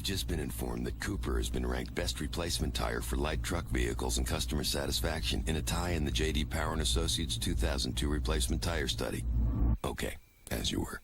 You've just been informed that Cooper has been ranked best replacement tire for light truck vehicles and customer satisfaction in a tie in the J.D. Power & Associates 2002 replacement tire study. Okay, as you were.